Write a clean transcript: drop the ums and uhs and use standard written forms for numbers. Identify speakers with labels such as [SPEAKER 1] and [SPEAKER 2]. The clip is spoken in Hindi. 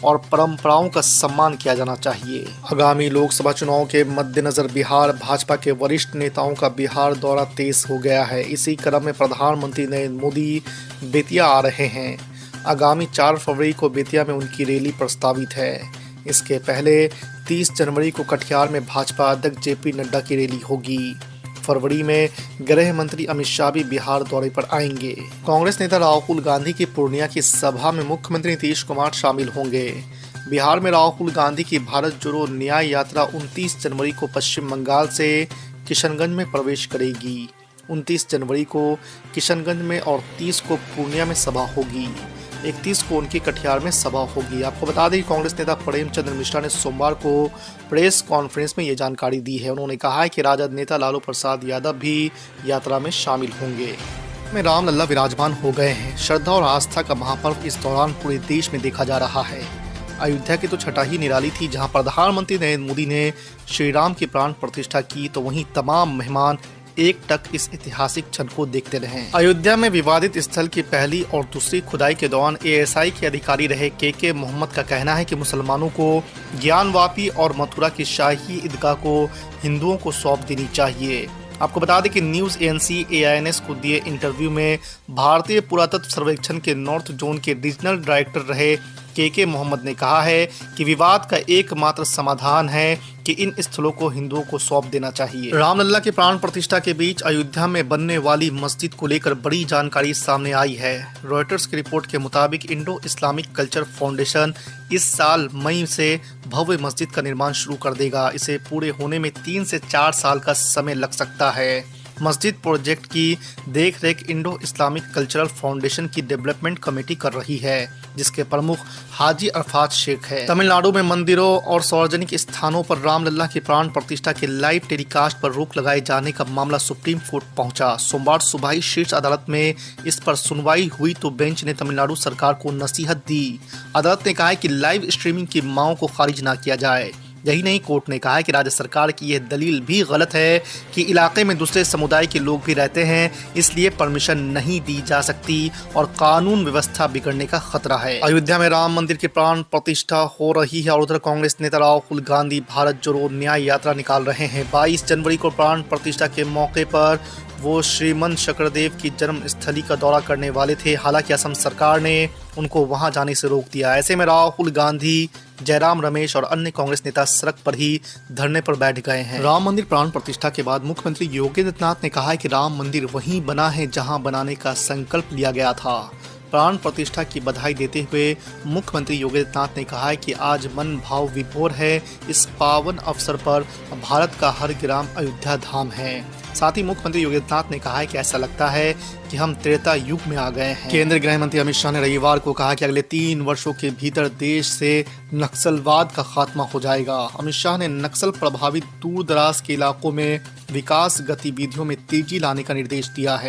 [SPEAKER 1] और परंपराओं का सम्मान किया जाना चाहिए। आगामी लोकसभा चुनाव के मद्देनजर बिहार भाजपा के वरिष्ठ नेताओं का बिहार दौरा तेज हो गया है। इसी क्रम में प्रधानमंत्री नरेंद्र मोदी बेतिया आ रहे हैं। आगामी 4 फरवरी को बेतिया में उनकी रैली प्रस्तावित है। इसके पहले 30 जनवरी को कटिहार में भाजपा अध्यक्ष जेपी नड्डा की रैली होगी। फरवरी में गृह मंत्री अमित शाह भी बिहार दौरे पर आएंगे। कांग्रेस नेता राहुल गांधी की पूर्णिया की सभा में मुख्यमंत्री नीतीश कुमार शामिल होंगे। बिहार में राहुल गांधी की भारत जोड़ो न्याय यात्रा 29 जनवरी को पश्चिम बंगाल से किशनगंज में प्रवेश करेगी। 29 जनवरी को किशनगंज में और 30 को पूर्णिया में सभा होगी। 31 को उनकी कटिहार में सभा होगी। आपको बता दें कि कांग्रेस नेता प्रेमचंद्र मिश्रा ने सोमवार को प्रेस कॉन्फ्रेंस में ये जानकारी दी है। उन्होंने कहा है कि राजद नेता लालू प्रसाद यादव भी यात्रा में शामिल होंगे। में रामलला विराजमान हो गए हैं। श्रद्धा और आस्था का महापर्व इस दौरान पूरे देश में देखा जा रहा है। अयोध्या की तो छठा ही निराली थी, जहां प्रधानमंत्री नरेंद्र मोदी ने श्री राम की प्राण प्रतिष्ठा की, तो वहीं तमाम मेहमान एक टक इस ऐतिहासिक क्षण को देखते रहे। अयोध्या में विवादित स्थल की पहली और दूसरी खुदाई के दौरान एएसआई के अधिकारी रहे के मोहम्मद का कहना है कि मुसलमानों को ज्ञानवापी और मथुरा की शाही ईदगाह को हिंदुओं को सौंप देनी चाहिए। आपको बता दें कि न्यूज़ एजेंसी AINS को दिए इंटरव्यू में भारतीय पुरातत्व सर्वेक्षण के नॉर्थ जोन के रीजनल डायरेक्टर रहे के मोहम्मद ने कहा है कि विवाद का एकमात्र समाधान है कि इन स्थलों को हिंदुओं को सौंप देना चाहिए। रामलला के प्राण प्रतिष्ठा के बीच अयोध्या में बनने वाली मस्जिद को लेकर बड़ी जानकारी सामने आई है। रॉयटर्स की रिपोर्ट के मुताबिक इंडो इस्लामिक कल्चर फाउंडेशन इस साल मई से भव्य मस्जिद का निर्माण शुरू कर देगा। इसे पूरे होने में 3 से 4 साल का समय लग सकता है। मस्जिद प्रोजेक्ट की देखरेख इंडो इस्लामिक कल्चरल फाउंडेशन की डेवलपमेंट कमेटी कर रही है, जिसके प्रमुख हाजी अरफात शेख है। तमिलनाडु में मंदिरों और सार्वजनिक स्थानों पर रामलला की प्राण प्रतिष्ठा के लाइव टेलीकास्ट पर रोक लगाए जाने का मामला सुप्रीम कोर्ट पहुंचा। सोमवार सुबह ही शीर्ष अदालत में इस पर सुनवाई हुई तो बेंच ने तमिलनाडु सरकार को नसीहत दी। अदालत ने कहा है कि लाइव स्ट्रीमिंग की मांगों को खारिज न किया जाए। यही नहीं, कोर्ट ने कहा है कि राज्य सरकार की यह दलील भी गलत है कि इलाके में दूसरे समुदाय के लोग भी रहते हैं, इसलिए परमिशन नहीं दी जा सकती और कानून व्यवस्था बिगड़ने का खतरा है। अयोध्या में राम मंदिर की प्राण प्रतिष्ठा हो रही है और उधर कांग्रेस नेता राहुल गांधी भारत जोड़ो न्याय यात्रा निकाल रहे हैं। 22 जनवरी को प्राण प्रतिष्ठा के मौके पर वो श्रीमंत शंकरदेव की जन्म स्थली का दौरा करने वाले थे। हालांकि असम सरकार ने उनको वहां जाने से रोक दिया। ऐसे में राहुल गांधी, जयराम रमेश और अन्य कांग्रेस नेता सड़क पर ही धरने पर बैठ गए हैं। राम मंदिर प्राण प्रतिष्ठा के बाद मुख्यमंत्री योगी आदित्यनाथ ने कहा है कि राम मंदिर वहीं बना है जहां बनाने का संकल्प लिया गया था। प्राण प्रतिष्ठा की बधाई देते हुए मुख्यमंत्री योगी आदित्यनाथ ने कहा है कि आज मन भाव विभोर है। इस पावन अवसर पर भारत का हर ग्राम अयोध्या धाम है। साथ ही मुख्यमंत्री योगी आदित्यनाथ ने कहा है कि ऐसा लगता है कि हम त्रेता युग में आ गए हैं। केंद्रीय गृह मंत्री अमित शाह ने रविवार को कहा कि अगले 3 वर्षों के भीतर देश से नक्सलवाद का खात्मा हो जाएगा। अमित शाह ने नक्सल प्रभावित दूर दराज के इलाकों में विकास गतिविधियों में तेजी लाने का निर्देश दिया है।